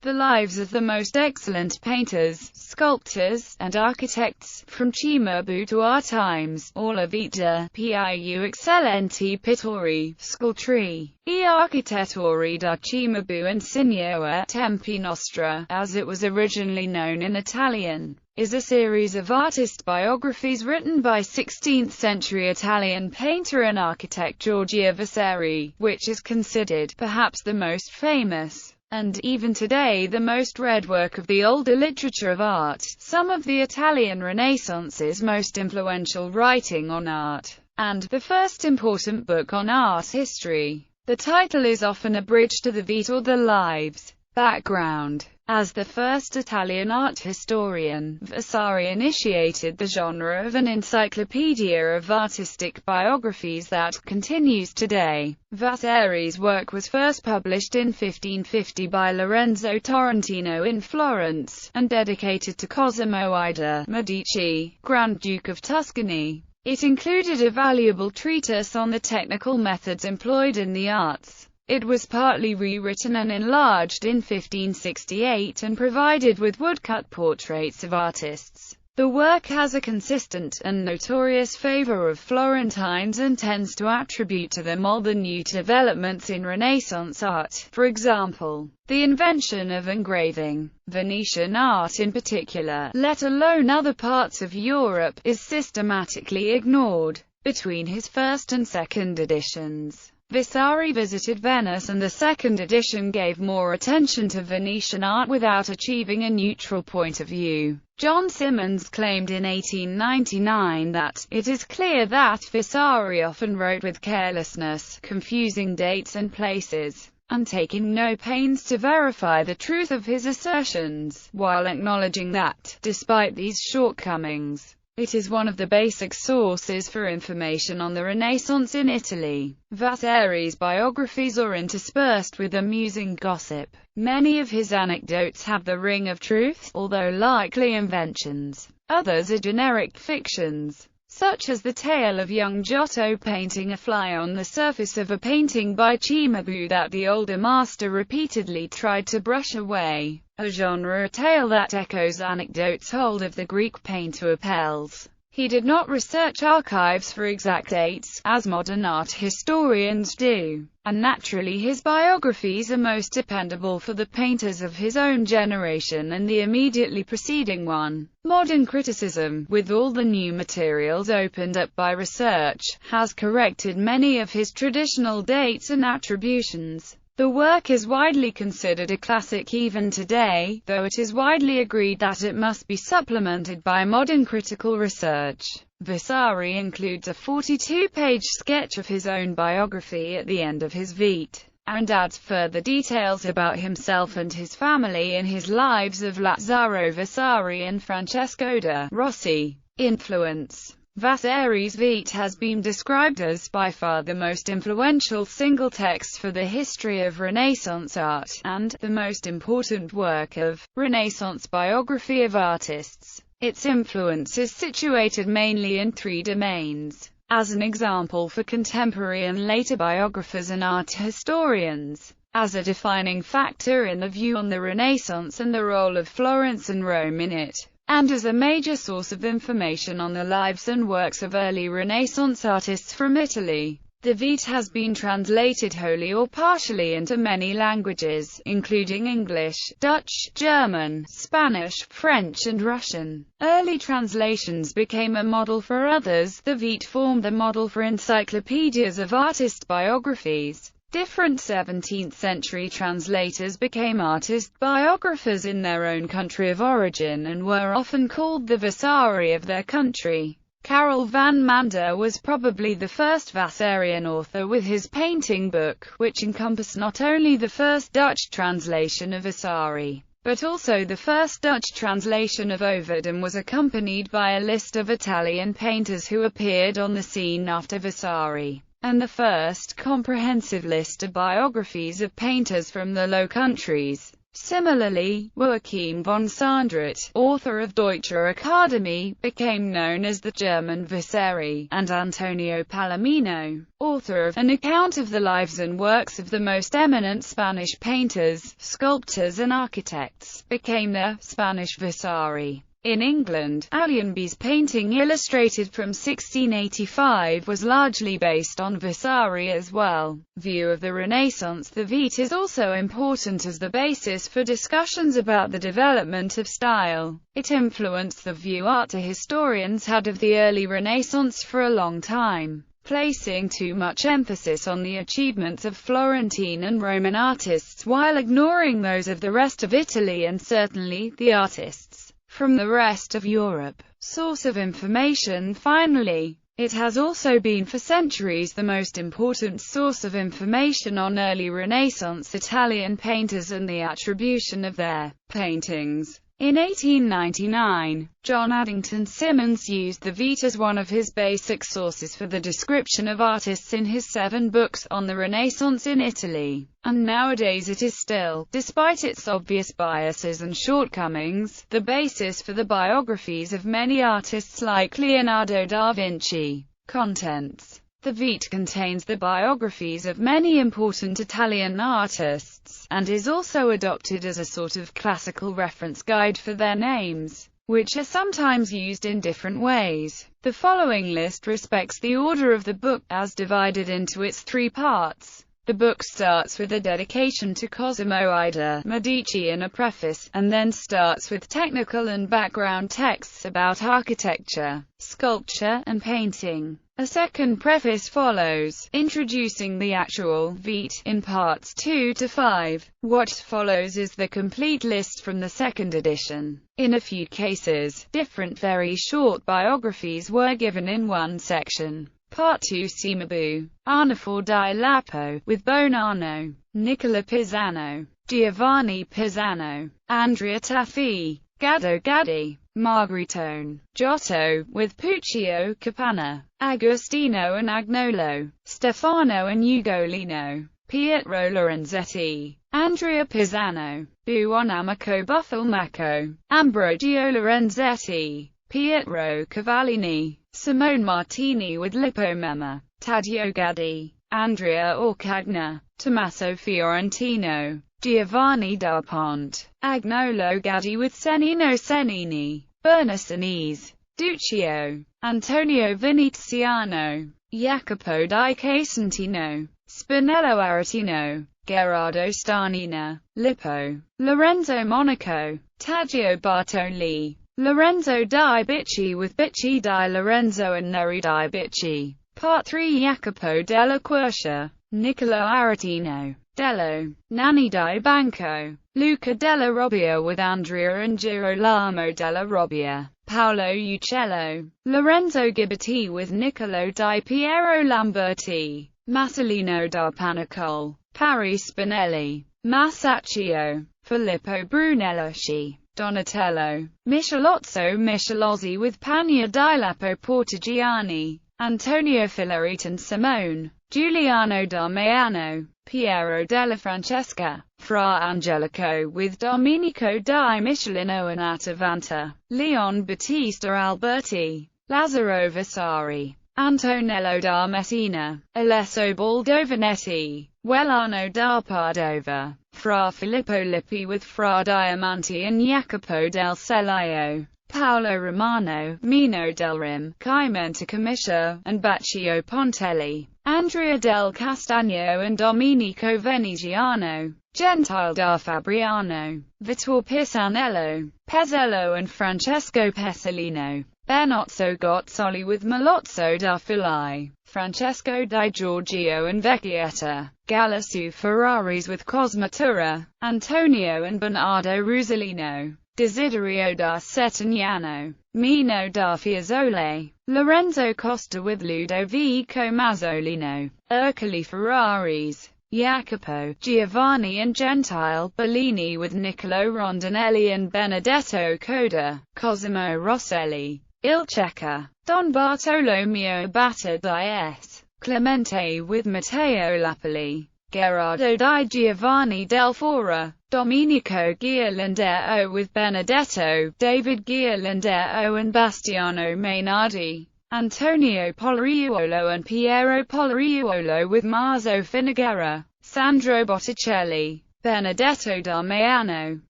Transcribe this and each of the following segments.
The lives of the most excellent painters, sculptors, and architects, from Cimabue to our times, all are Vite, più eccellenti pittori, scultori, e architettori da Cimabue and insino, tempi nostri, as it was originally known in Italian, is a series of artist biographies written by 16th-century Italian painter and architect Giorgio Vasari, which is considered, perhaps the most famous, and, even today, the most read work of the older literature of art, some of the Italian Renaissance's most influential writing on art, and the first important book on art history. The title is often abridged to the Vite or the Lives. Background. As the first Italian art historian, Vasari initiated the genre of an encyclopedia of artistic biographies that continues today. Vasari's work was first published in 1550 by Lorenzo Torrentino in Florence, and dedicated to Cosimo I de' Medici, Grand Duke of Tuscany. It included a valuable treatise on the technical methods employed in the arts. It was partly rewritten and enlarged in 1568 and provided with woodcut portraits of artists. The work has a consistent and notorious favor of Florentines and tends to attribute to them all the new developments in Renaissance art, for example, the invention of engraving. Venetian art in particular, let alone other parts of Europe, is systematically ignored. Between his first and second editions, Vasari visited Venice, and the second edition gave more attention to Venetian art without achieving a neutral point of view. John Symonds claimed in 1899 that, "It is clear that Vasari often wrote with carelessness, confusing dates and places, and taking no pains to verify the truth of his assertions, while acknowledging that, despite these shortcomings, it is one of the basic sources for information on the Renaissance in Italy." Vasari's biographies are interspersed with amusing gossip. Many of his anecdotes have the ring of truth, although likely inventions. Others are generic fictions, such as the tale of young Giotto painting a fly on the surface of a painting by Cimabue that the older master repeatedly tried to brush away. A genre tale that echoes anecdotes told of the Greek painter Apelles. He did not research archives for exact dates, as modern art historians do, and naturally his biographies are most dependable for the painters of his own generation and the immediately preceding one. Modern criticism, with all the new materials opened up by research, has corrected many of his traditional dates and attributions. The work is widely considered a classic even today, though it is widely agreed that it must be supplemented by modern critical research. Vasari includes a 42-page sketch of his own biography at the end of his Vite, and adds further details about himself and his family in his lives of Lazzaro Vasari and Francesco de' Rossi. Influence. Vasari's Vite has been described as by far the most influential single text for the history of Renaissance art, and the most important work of Renaissance biography of artists. Its influence is situated mainly in three domains. As an example for contemporary and later biographers and art historians, as a defining factor in the view on the Renaissance and the role of Florence and Rome in it, and as a major source of information on the lives and works of early Renaissance artists from Italy. The Vite has been translated wholly or partially into many languages, including English, Dutch, German, Spanish, French and Russian. Early translations became a model for others. The Vite formed the model for encyclopedias of artist biographies. Different 17th-century translators became artist biographers in their own country of origin and were often called the Vasari of their country. Karel van Mander was probably the first Vasarian author with his painting book, which encompassed not only the first Dutch translation of Vasari, but also the first Dutch translation of Ovid, and was accompanied by a list of Italian painters who appeared on the scene after Vasari, and the first comprehensive list of biographies of painters from the Low Countries. Similarly, Joachim von Sandrat, author of Deutsche Akademie, became known as the German Vasari, and Antonio Palomino, author of An Account of the Lives and Works of the Most Eminent Spanish Painters, Sculptors and Architects, became the Spanish Vasari. In England, Allenby's painting illustrated from 1685 was largely based on Vasari as well. View of the Renaissance. The Vite is also important as the basis for discussions about the development of style. It influenced the view art historians had of the early Renaissance for a long time, placing too much emphasis on the achievements of Florentine and Roman artists while ignoring those of the rest of Italy and certainly the artists from the rest of Europe. Source of information. Finally, it has also been for centuries the most important source of information on early Renaissance Italian painters and the attribution of their paintings. In 1899, John Addington Symonds used the Vite as one of his basic sources for the description of artists in his 7 books on the Renaissance in Italy, and nowadays it is still, despite its obvious biases and shortcomings, the basis for the biographies of many artists like Leonardo da Vinci. Contents. The Vite contains the biographies of many important Italian artists, and is also adopted as a sort of classical reference guide for their names, which are sometimes used in different ways. The following list respects the order of the book, as divided into its 3 parts. The book starts with a dedication to Cosimo I de' Medici and a preface, and then starts with technical and background texts about architecture, sculpture, and painting. A second preface follows, introducing the actual Vite, in parts 2 to 5. What follows is the complete list from the second edition. In a few cases, different very short biographies were given in one section. Part 2. Cimabue, Arnolfo di Lapo, with Bonanno, Nicola Pisano, Giovanni Pisano, Andrea Taffi, Gaddo Gaddi, Margritone, Giotto, with Puccio Capanna, Agostino and Agnolo, Stefano and Ugolino, Pietro Lorenzetti, Andrea Pisano, Buonamico Buffalmacco, Ambrogio Lorenzetti, Pietro Cavallini, Simone Martini with Lippo Memma, Taddeo Gaddi, Andrea Orcagna, Tommaso Fiorentino, Giovanni da Ponte, Agnolo Gaddi with Cennino Cennini, Bernarcinese, Duccio, Antonio Veneziano, Jacopo di Casentino, Spinello Aretino, Gerardo Starnina, Lippo, Lorenzo Monaco, Taggio Bartoli, Lorenzo di Bicci with Bicci di Lorenzo and Neri di Bicci. Part 3. Jacopo della Quercia, Niccolo Aretino, Dello, Nanni di Banco, Luca della Robbia with Andrea and Girolamo della Robbia, Paolo Uccello, Lorenzo Ghiberti with Niccolo di Piero Lamberti, Marcellino da Panicol, Parri Spinelli, Masaccio, Filippo Brunelleschi, Donatello, Michelozzo Michelozzi with Pagna di Lapo Portigiani, Antonio Filaret and Simone, Giuliano da Maiano, Piero della Francesca, Fra Angelico with Domenico di Michelino and Attavanta, Leon Battista Alberti, Lazzaro Vasari, Antonello da Messina, Alesso Baldovinetti, Ueliano da Padova, Fra Filippo Lippi with Fra Diamanti and Jacopo del Celio, Paolo Romano, Mino del Rim, Clemente Camiscia, and Baccio Pontelli, Andrea del Castagno and Domenico Veneziano, Gentile da Fabriano, Vittor Pisanello, Pezzello and Francesco Pessolino, Benozzo Gozzoli with Malozzo da Filai, Francesco di Giorgio and Vecchietta, Galasu Ferraris with Cosmatura, Antonio and Bernardo Rusolino, Desiderio da Settignano, Mino da Fiesole, Lorenzo Costa with Ludovico Mazzolino, Ercole Ferraris, Jacopo, Giovanni and Gentile Bellini with Niccolo Rondinelli and Benedetto Coda, Cosimo Rosselli, Il Cecca, Don Bartolomeo Batta di S. Clemente with Matteo Lapoli, Gerardo di Giovanni del Fora, Domenico Ghirlandaio with Benedetto, David Ghirlandaio and Bastiano Mainardi, Antonio Polariuolo and Piero Polariuolo with Marzo Finiguera, Sandro Botticelli, Benedetto da Maiano,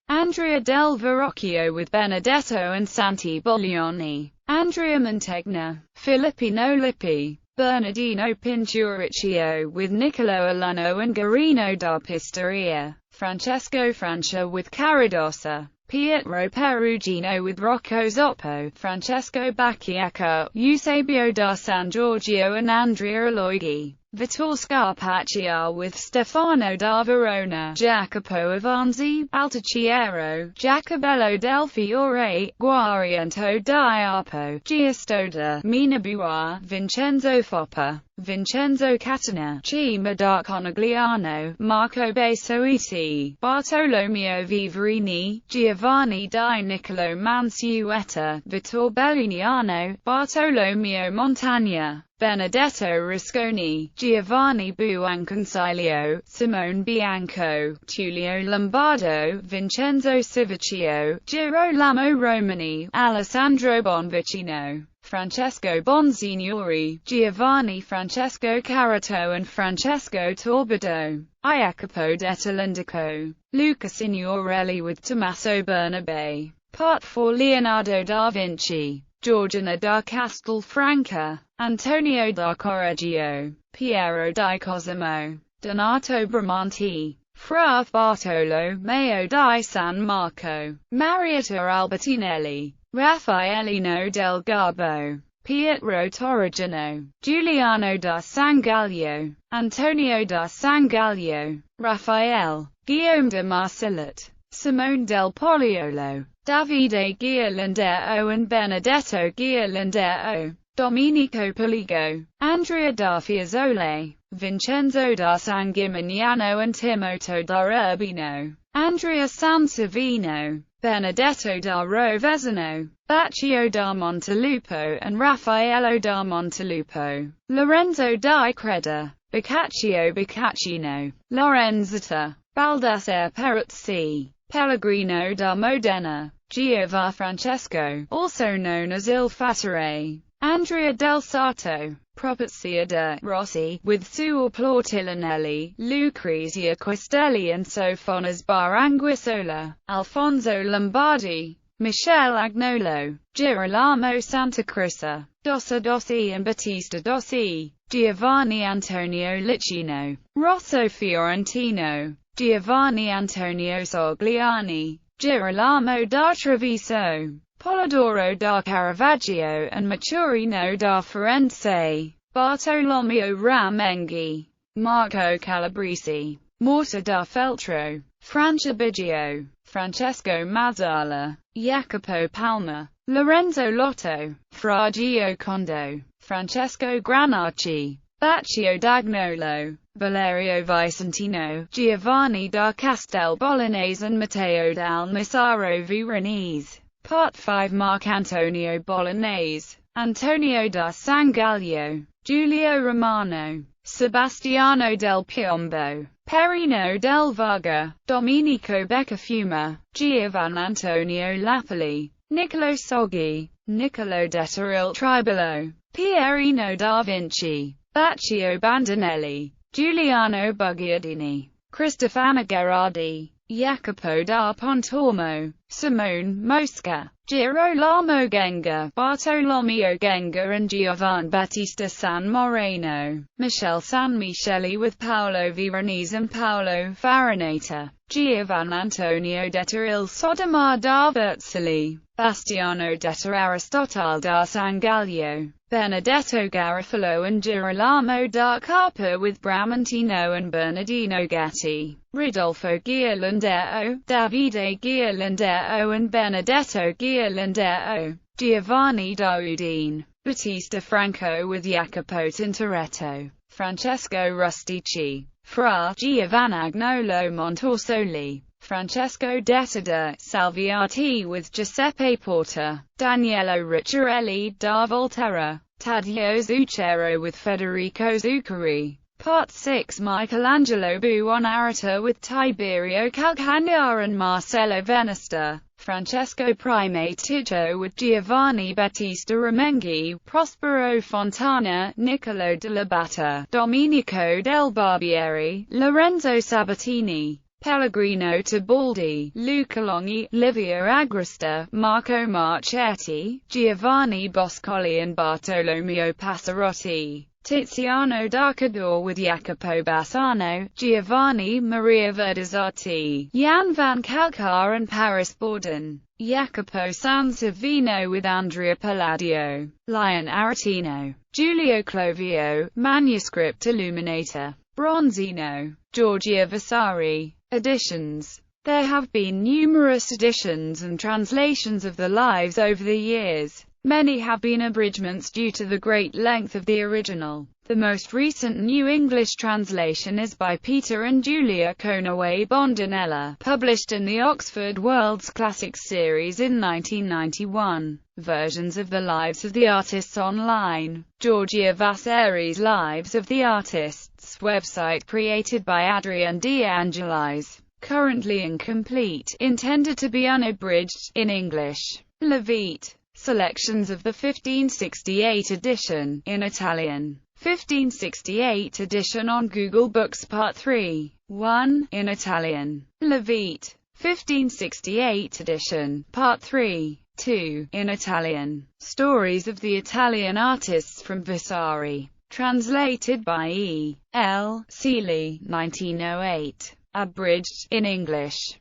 Andrea del Verrocchio with Benedetto and Santi Boglioni, Andrea Mantegna, Filippino Lippi, Bernardino Pinturicchio with Niccolo Alunno and Guarino da Pistoria, Francesco Francia with Caradossa, Pietro Perugino with Rocco Zoppo, Francesco Bacchiacca, Eusebio da San Giorgio and Andrea Aloighi, Vittor Scarpaccia with Stefano da Verona, Jacopo Avanzi, Altichiero, Jacobello del Fiore, Guariento di Arpo, Giustoda, Minabuar, Vincenzo Foppa, Vincenzo Catena, Cima da Conegliano, Marco Besoiti, Bartolomeo Vivarini, Giovanni di Niccolo Mansueta, Vittor Bellignano, Bartolomeo Montagna, Benedetto Rusconi, Giovanni Buonconsiglio, Simone Bianco, Tullio Lombardo, Vincenzo Civicchio, Girolamo Romani, Alessandro Bonvicino, Francesco Bonsignori, Giovanni Francesco Carato and Francesco Torbido, Jacopo d'Ettolendico, Luca Signorelli with Tommaso Bernabe, Part 4 Leonardo da Vinci, Giorgione da Castelfranco, Antonio da Correggio, Piero di Cosimo, Donato Bramante, Fra Bartolomeo di San Marco, Marietta Albertinelli, Raffaellino del Garbo, Pietro Torrigiano, Giuliano da San Gallo, Antonio da San Gallo, Raphael, Guillaume de Marcellet, Simone del Poliolo, Davide Ghirlandaio and Benedetto Ghirlandaio, Domenico Poligo, Andrea da Fiesole, Vincenzo da San Gimignano and Timoteo da Urbino, Andrea Sansevino, Benedetto da Rovesano, Baccio da Montelupo and Raffaello da Montelupo, Lorenzo di Creda, Boccaccio, Lorenzata, Baldassare Peruzzi, Pellegrino da Modena, Giova Francesco, also known as Il Fattore, Andrea del Sarto, Propazia de Rossi, with Suor Plautillanelli, Lucrezia Quistelli and Sofonas Baranguisola, Alfonso Lombardi, Michele Agnolo, Girolamo Santacroce, Dossa Dossi and Battista Dossi, Giovanni Antonio Licino, Rosso Fiorentino, Giovanni Antonio Sogliani, Girolamo da Treviso, Polidoro da Caravaggio and Maturino da Firenze, Bartolomeo Ramenghi, Marco Calabresi, Morta da Feltro, Francia Biggio, Francesco Mazzala, Jacopo Palma, Lorenzo Lotto, Fra Giocondo, Francesco Granacci, Baccio d'Agnolo, Valerio Vicentino, Giovanni da Castel Bolognese and Matteo dal Massaro Veronese. Part 5 Marcantonio Bolognese, Antonio da San Gallo, Giulio Romano, Sebastiano del Piombo, Perino del Vaga, Domenico Beccafiuma, Giovanantonio Lapoli, Niccolo Soggi, Niccolo Detta il Tribolo, Pierino da Vinci, Baccio Bandinelli, Giuliano Bugiardini, Cristofano Gherardi, Jacopo da Pontormo, Simone Mosca, Girolamo Genga, Bartolomeo Genga and Giovan Battista San Moreno, Michele San Micheli with Paolo Veronese and Paolo Farinata, Giovan Antonio Detta il Sodoma da Verzoli, Bastiano Detta Aristotile da San Gallo, Benedetto Garofalo and Girolamo da Carpa with Bramantino and Bernardino Gatti, Rodolfo Ghirlandaio, Davide Ghirlandaio and Benedetto Ghirlandaio, Giovanni da Udine, Battista Franco with Jacopo Tintoretto, Francesco Rustici, Fra Giovannagnolo Montorsoli, Francesco Detta da Salviati with Giuseppe Porta, Daniello Ricciarelli da Volterra, Taddeo Zucchero with Federico Zuccari, Part 6. Michelangelo Buonarrota with Tiberio Calcagna and Marcello Venesta. Francesco Primaticcio with Giovanni Battista Remenghi, Prospero Fontana, Niccolo della Batta, Domenico del Barbieri, Lorenzo Sabatini, Pellegrino Tibaldi, Luca Longhi, Livio Agresta, Marco Marchetti, Giovanni Boscoli and Bartolomeo Passarotti. Tiziano d'Arcador with Jacopo Bassano, Giovanni Maria Verdezzati, Jan van Calcar and Paris Borden. Jacopo Sansovino with Andrea Palladio, Lion Aretino, Giulio Clovio, Manuscript Illuminator, Bronzino, Giorgio Vasari. Editions. There have been numerous editions and translations of the lives over the years. Many have been abridgments due to the great length of the original. The most recent New English translation is by Peter and Julia Conaway Bondinella, published in the Oxford World's Classics series in 1991. Versions of the Lives of the Artists online. Giorgio Vasari's Lives of the Artists website created by Adrian De Angelis. Currently incomplete, intended to be unabridged, in English. Vite. Selections of the 1568 edition, in Italian. 1568 edition on Google Books Part 3. 1. In Italian. Vite. 1568 edition, Part 3. 2. In Italian. Stories of the Italian artists from Visari. Translated by E. L. Seeley, 1908. Abridged, in English.